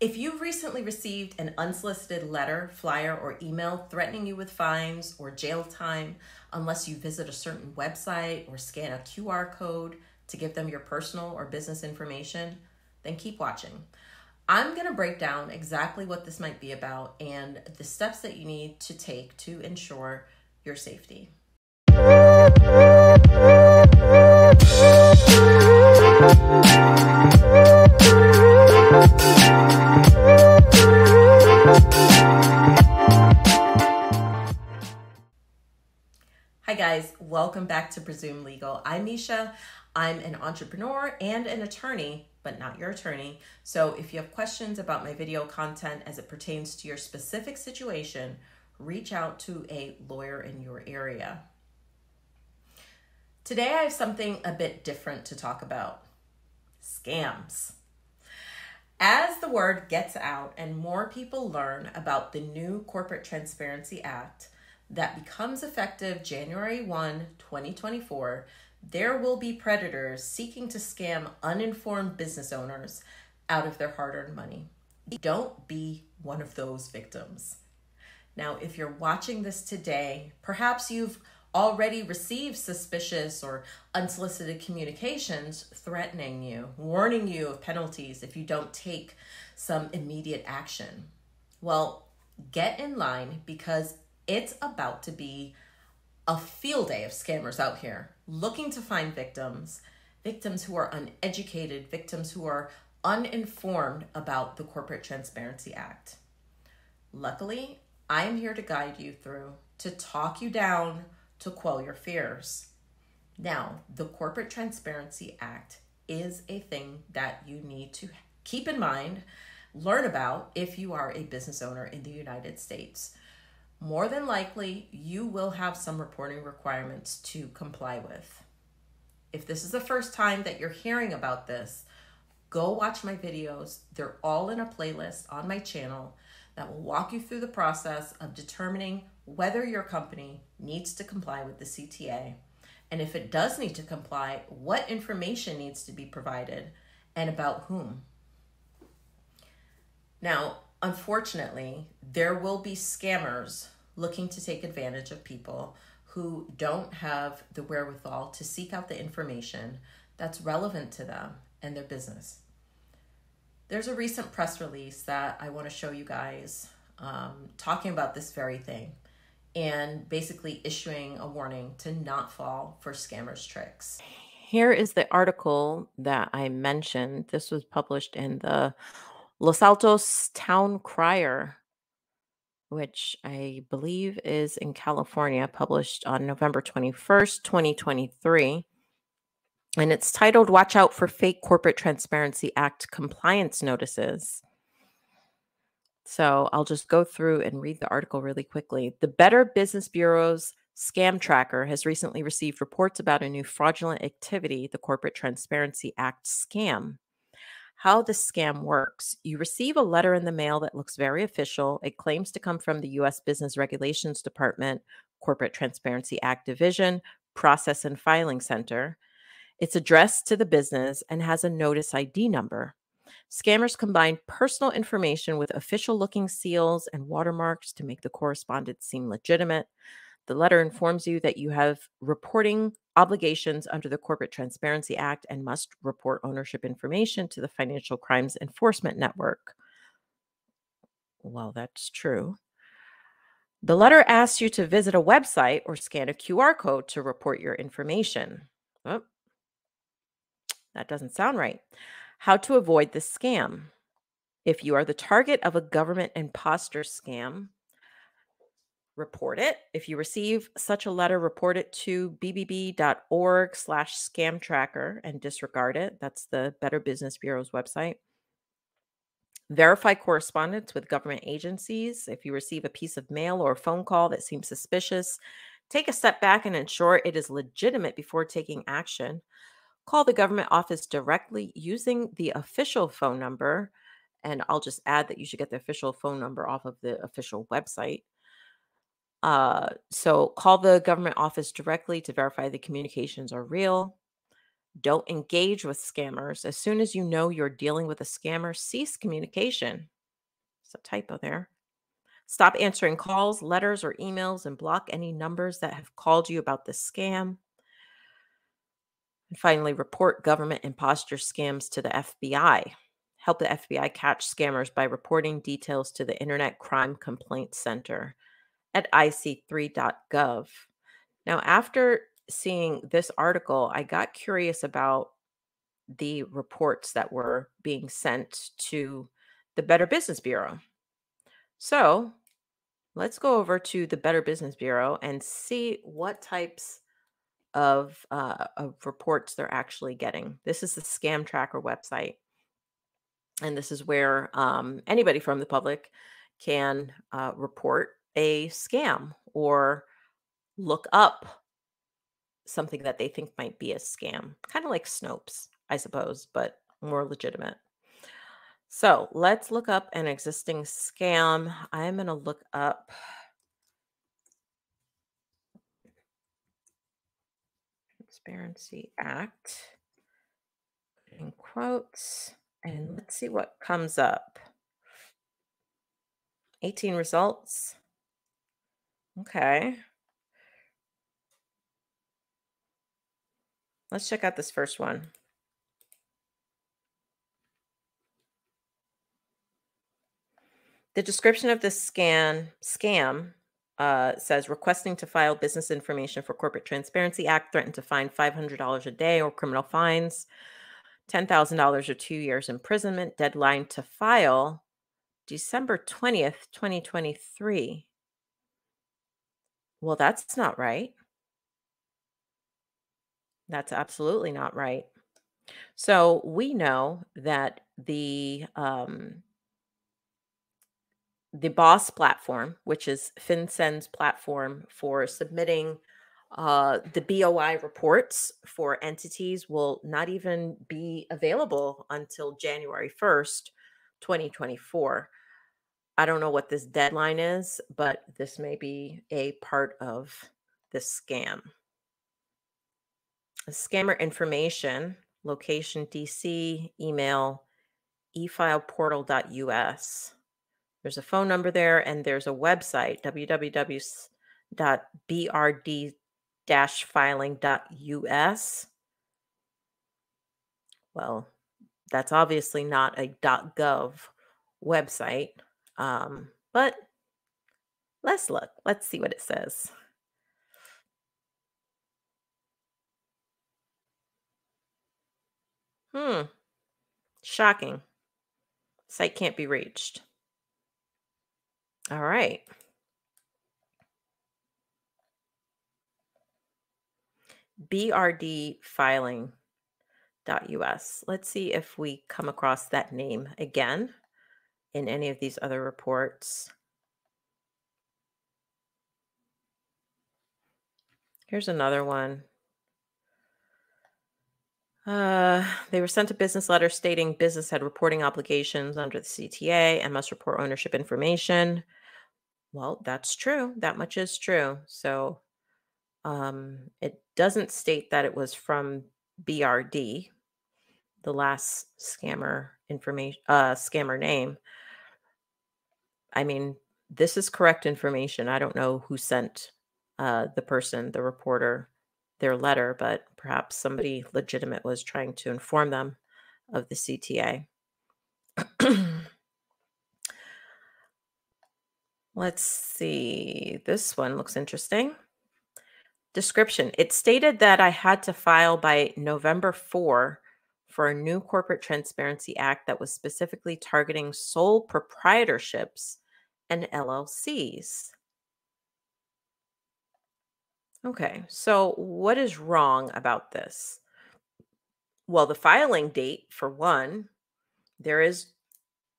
If you've recently received an unsolicited letter, flyer, or email threatening you with fines or jail time unless you visit a certain website or scan a QR code to give them your personal or business information, then keep watching. I'm going to break down exactly what this might be about and the steps that you need to take to ensure your safety. Hi guys, welcome back to Presume Legal. I'm Misha. I'm an entrepreneur and an attorney, but not your attorney. So if you have questions about my video content as it pertains to your specific situation, reach out to a lawyer in your area. Today I have something a bit different to talk about. Scams. As the word gets out and more people learn about the new Corporate Transparency Act that becomes effective January 1, 2024, there will be predators seeking to scam uninformed business owners out of their hard-earned money. Don't be one of those victims. Now, if you're watching this today, perhaps you've already received suspicious or unsolicited communications threatening you, warning you of penalties if you don't take some immediate action. Well, get in line because it's about to be a field day of scammers out here looking to find victims who are uneducated, victims who are uninformed about the Corporate Transparency Act. Luckily, I am here to guide you through, to talk you down, to quell your fears. Now, the Corporate Transparency Act is a thing that you need to keep in mind, learn about if you are a business owner in the United States. More than likely, you will have some reporting requirements to comply with. If this is the first time that you're hearing about this, go watch my videos. They're all in a playlist on my channel that will walk you through the process of determining whether your company needs to comply with the CTA. And if it does need to comply, what information needs to be provided and about whom. Now, unfortunately, there will be scammers looking to take advantage of people who don't have the wherewithal to seek out the information that's relevant to them and their business. There's a recent press release that I want to show you guys talking about this very thing and basically issuing a warning to not fall for scammers' tricks. Here is the article that I mentioned. This was published in the Los Altos Town Crier, which I believe is in California, published on November 21st, 2023. And it's titled, "Watch Out for Fake Corporate Transparency Act Compliance Notices." So I'll just go through and read the article really quickly. The Better Business Bureau's Scam Tracker has recently received reports about a new fraudulent activity, the Corporate Transparency Act scam. How the scam works. You receive a letter in the mail that looks very official. It claims to come from the U.S. Business Regulations Department, Corporate Transparency Act Division, Process and Filing Center. It's addressed to the business and has a notice ID number. Scammers combine personal information with official-looking seals and watermarks to make the correspondence seem legitimate. The letter informs you that you have reporting obligations under the Corporate Transparency Act and must report ownership information to the Financial Crimes Enforcement Network. Well, that's true. The letter asks you to visit a website or scan a QR code to report your information. Oh, that doesn't sound right. How to avoid this scam. If you are the target of a government imposter scam, report it. If you receive such a letter, report it to bbb.org/scam tracker and disregard it. That's the Better Business Bureau's website. Verify correspondence with government agencies. If you receive a piece of mail or a phone call that seems suspicious, take a step back and ensure it is legitimate before taking action. Call the government office directly using the official phone number. And I'll just add that you should get the official phone number off of the official website. So call the government office directly to verify the communications are real. Don't engage with scammers. As soon as you know you're dealing with a scammer, cease communication. It's a typo there. Stop answering calls, letters, or emails and block any numbers that have called you about this scam. And finally, report government imposter scams to the FBI. Help the FBI catch scammers by reporting details to the Internet Crime Complaint Center at ic3.gov. Now, after seeing this article, I got curious about the reports that were being sent to the Better Business Bureau. So let's go over to the Better Business Bureau and see what types of reports they're actually getting. This is the Scam Tracker website, and this is where anybody from the public can report a scam or look up something that they think might be a scam, kind of like Snopes, I suppose, but more legitimate. So let's look up an existing scam. I'm going to look up Transparency Act in quotes, and let's see what comes up. 18 results. Okay. Let's check out this first one. The description of this scam says requesting to file business information for Corporate Transparency Act, threatened to fine $500 a day or criminal fines, $10,000 or 2 years imprisonment. Deadline to file December 20th, 2023. Well, that's not right. That's absolutely not right. So we know that the BOSS platform, which is FinCEN's platform for submitting the BOI reports for entities, will not even be available until January 1st, 2024. I don't know what this deadline is, but this may be a part of this scam. Scammer information, location DC, email, efileportal.us. There's a phone number there, and there's a website, www.brd-filing.us. Well, that's obviously not a .gov website, but let's look. Let's see what it says. Shocking. Site can't be reached. All right. brd-filing.us. Let's see if we come across that name again in any of these other reports. Here's another one. They were sent a business letter stating business had reporting obligations under the CTA and must report ownership information. Well, that's true. That much is true. So it doesn't state that it was from BRD, the last scammer name. I mean, this is correct information. I don't know who sent the reporter, their letter, but perhaps somebody legitimate was trying to inform them of the CTA. Let's see. This one looks interesting. Description. It stated that I had to file by November 4 for a new Corporate Transparency Act that was specifically targeting sole proprietorships and LLCs. Okay, so what is wrong about this? Well, the filing date, for one, there is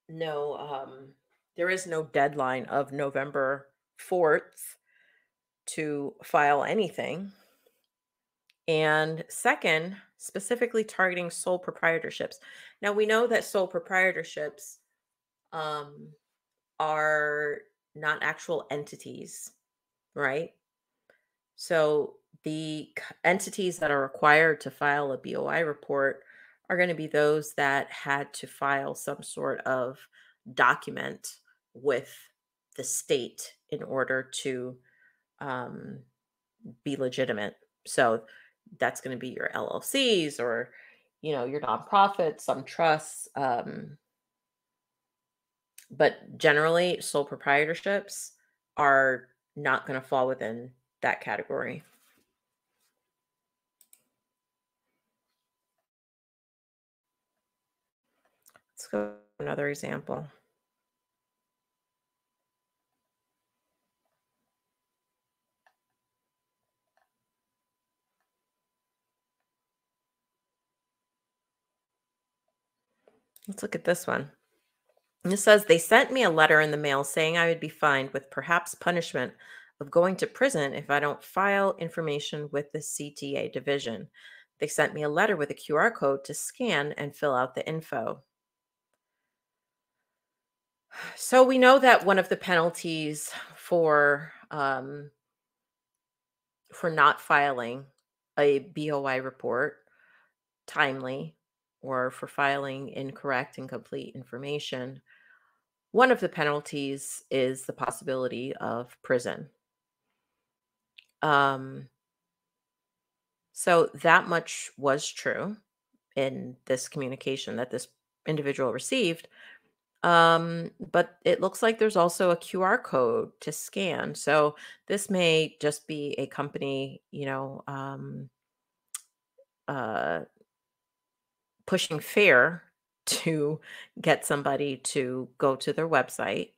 no deadline of November 4th to file anything. And second, specifically targeting sole proprietorships. Now, we know that sole proprietorships are not actual entities, right? So The entities that are required to file a BOI report are going to be those that had to file some sort of document with the state in order to um, be legitimate. So that's going to be your LLCs or, your nonprofits, some trusts. But generally, sole proprietorships are not going to fall within that category. Let's go to another example. Let's look at this one. And it says they sent me a letter in the mail saying I would be fined with perhaps punishment of going to prison if I don't file information with the CTA division. They sent me a letter with a QR code to scan and fill out the info. So we know that one of the penalties for not filing a BOI report timely or for filing incorrect and complete information, one of the penalties is the possibility of prison. Um, so that much was true in this communication that this individual received. But it looks like there's also a QR code to scan. So this may just be a company, uh, pushing fear to get somebody to go to their website.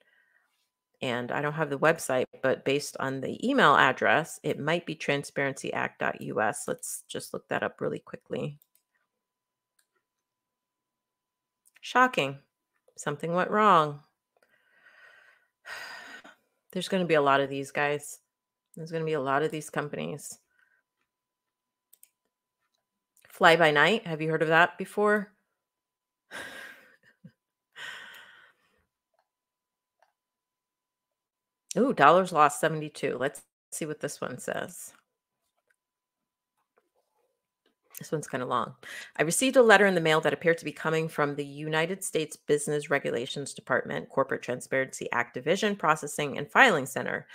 And I don't have the website, but based on the email address, it might be transparencyact.us. Let's just look that up really quickly. Shocking. Something went wrong. There's going to be a lot of these guys. There's going to be a lot of these companies. Fly by night. Have you heard of that before? Ooh, dollars lost 72. Let's see what this one says. This one's kind of long. I received a letter in the mail that appeared to be coming from the United States Business Regulations Department, Corporate Transparency Act Division, Processing and Filing Center.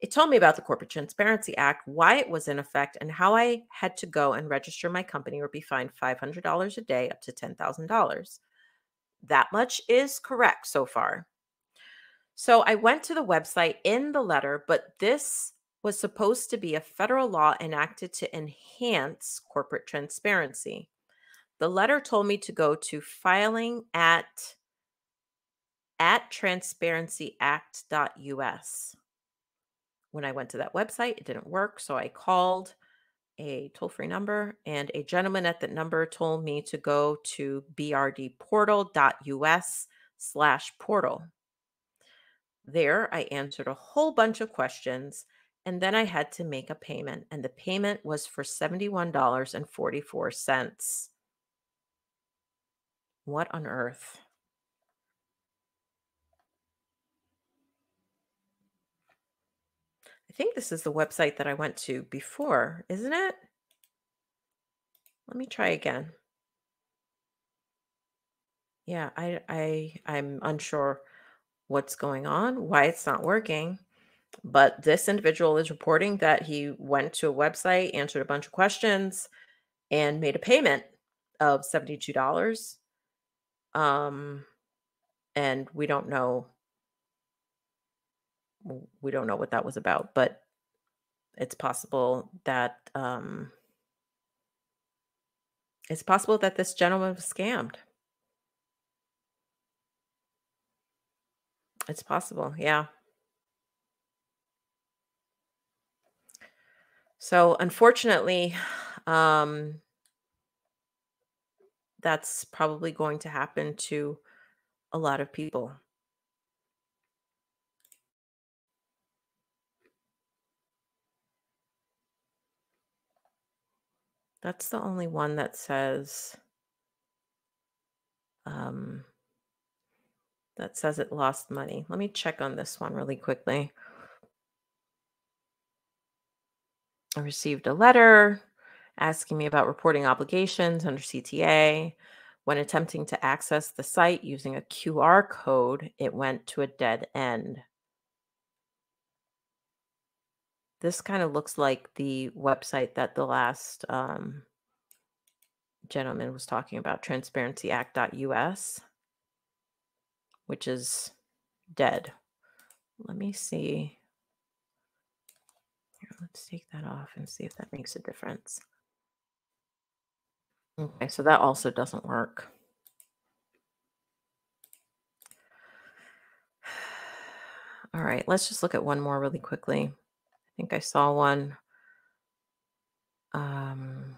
It told me about the Corporate Transparency Act, why it was in effect, and how I had to go and register my company or be fined $500 a day up to $10,000. That much is correct so far. So I went to the website in the letter, but this was supposed to be a federal law enacted to enhance corporate transparency. The letter told me to go to filing at transparencyact.us. When I went to that website, it didn't work. So I called a toll-free number, and a gentleman at that number told me to go to brdportal.us/portal. There, I answered a whole bunch of questions, and then I had to make a payment, and the payment was for $71.44. What on earth? I think this is the website that I went to before, isn't it? Let me try again. Yeah, I'm unsure what's going on, why it's not working, but this individual is reporting that he went to a website, answered a bunch of questions, and made a payment of $72. Um, and we don't know what that was about, but it's possible that this gentleman was scammed. It's possible, yeah. So unfortunately, um, that's probably going to happen to a lot of people. That's the only one um, that says it lost money. Let me check on this one really quickly. I received a letter asking me about reporting obligations under CTA. When attempting to access the site using a QR code, it went to a dead end. This kind of looks like the website that the last gentleman was talking about, transparencyact.us, which is dead. Let me see. Here, let's take that off and see if that makes a difference. Okay, so that also doesn't work. All right, let's just look at one more really quickly. I think I saw one. Um,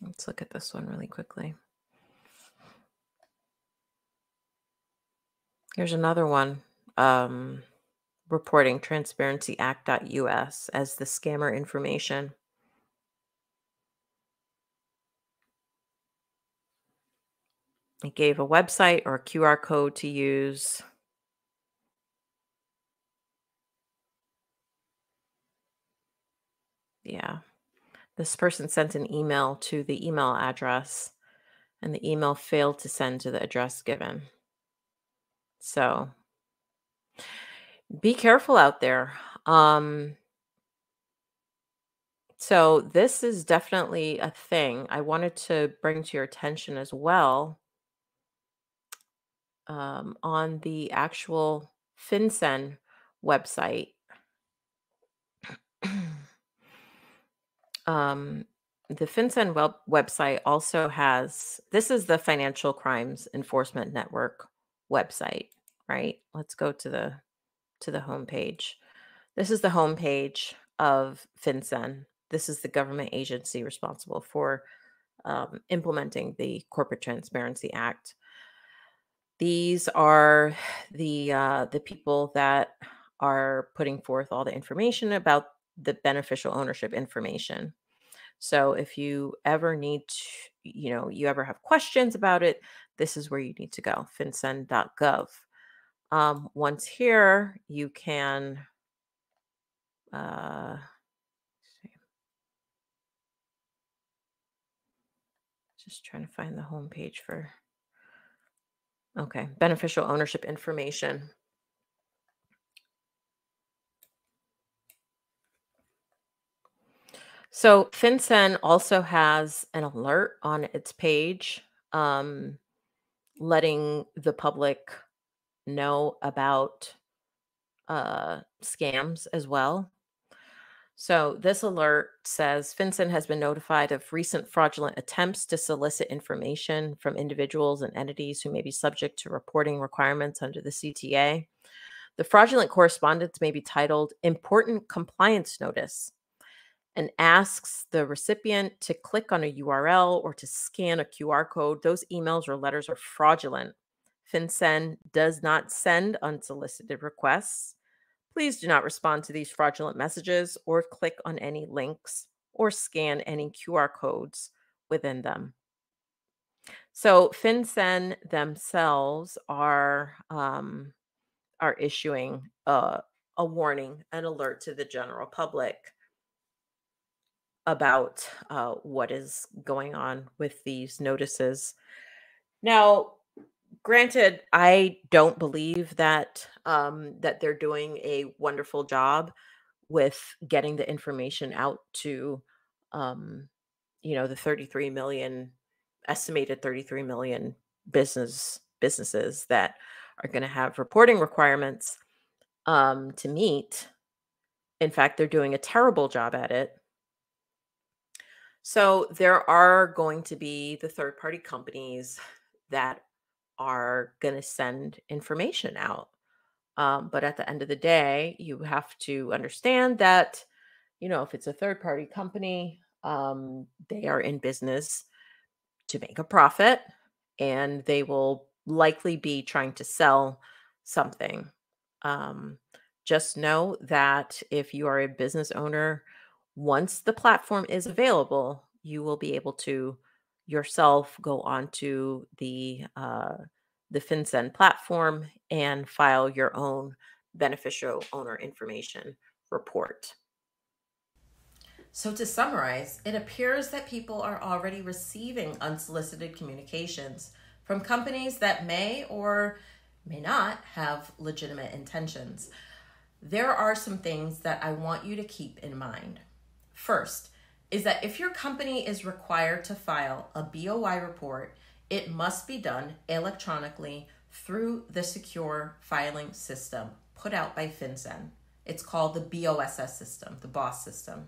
let's look at this one really quickly. Here's another one. Reporting transparencyact.us as the scammer information. It gave a website or a QR code to use. Yeah. This person sent an email to the email address, and the email failed to send to the address given. So be careful out there. So this is definitely a thing I wanted to bring to your attention as well. On the actual FinCEN website. um, the FinCEN website also has, this is the Financial Crimes Enforcement Network website, right? Let's go to the homepage. This is the homepage of FinCEN. This is the government agency responsible for implementing the Corporate Transparency Act. These are the people that are putting forth all the information about the beneficial ownership information. So if you ever need to, you ever have questions about it, this is where you need to go, fincen.gov. Once here, you can uh, just trying to find the homepage for, okay, beneficial ownership information. So FinCEN also has an alert on its page, letting the public know about scams as well. So this alert says FinCEN has been notified of recent fraudulent attempts to solicit information from individuals and entities who may be subject to reporting requirements under the CTA. The fraudulent correspondence may be titled Important Compliance Notice and asks the recipient to click on a URL or to scan a QR code. Those emails or letters are fraudulent. FinCEN does not send unsolicited requests. Please do not respond to these fraudulent messages or click on any links or scan any QR codes within them. So FinCEN themselves are issuing a warning, an alert to the general public about what is going on with these notices. Now, granted, I don't believe that that they're doing a wonderful job with getting the information out to, um, the 33 million, estimated 33 million businesses that are going to have reporting requirements to meet. In fact, they're doing a terrible job at it. So there are going to be the third party companies that are going to send information out. But at the end of the day, you have to understand that, if it's a third party company, they are in business to make a profit and they will likely be trying to sell something. Um, Just know that if you are a business owner, once the platform is available, you will be able to yourself go onto the FinCEN platform and file your own beneficial owner information report. So, to summarize, it appears that people are already receiving unsolicited communications from companies that may or may not have legitimate intentions. There are some things that I want you to keep in mind. First, is that if your company is required to file a BOI report, it must be done electronically through the secure filing system put out by FinCEN. It's called the BOSS system, the BOSS system.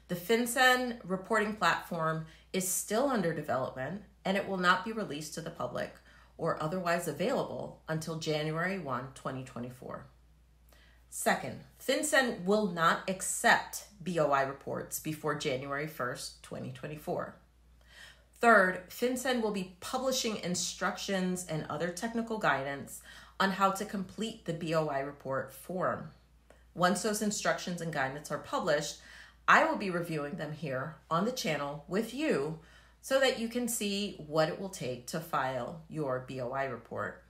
The FinCEN reporting platform is still under development, and it will not be released to the public or otherwise available until January 1, 2024. Second, FinCEN will not accept BOI reports before January 1st, 2024. Third, FinCEN will be publishing instructions and other technical guidance on how to complete the BOI report form. Once those instructions and guidance are published, I will be reviewing them here on the channel with you so that you can see what it will take to file your BOI report.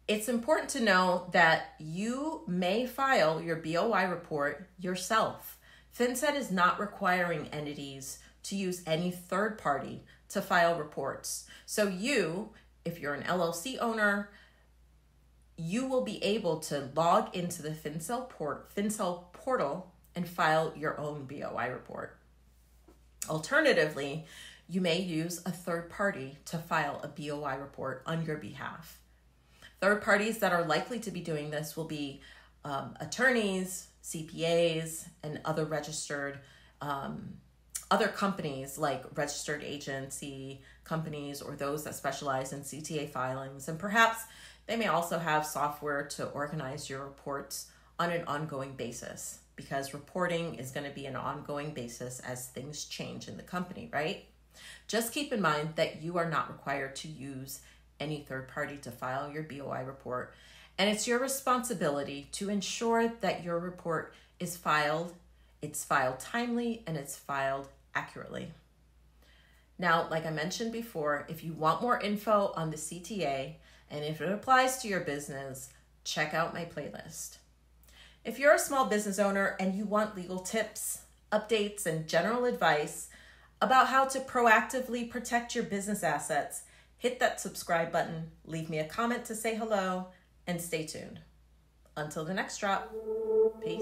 It's important to know that you may file your BOI report yourself. FinCEN is not requiring entities to use any third party to file reports. So you, if you're an LLC owner, you will be able to log into the FinCEN portal and file your own BOI report. Alternatively, you may use a third party to file a BOI report on your behalf. Third parties that are likely to be doing this will be attorneys, CPAs, and other registered other companies like registered agency companies or those that specialize in CTA filings. And perhaps they may also have software to organize your reports on an ongoing basis, because reporting is going to be an ongoing basis as things change in the company, right? Just keep in mind that you are not required to use any third party to file your BOI report, and it's your responsibility to ensure that your report is filed, it's filed timely, and it's filed accurately. Now, like I mentioned before, if you want more info on the CTA and if it applies to your business, check out my playlist. If you're a small business owner and you want legal tips, updates, and general advice about how to proactively protect your business assets, hit that subscribe button, leave me a comment to say hello, and stay tuned. Until the next drop, peace.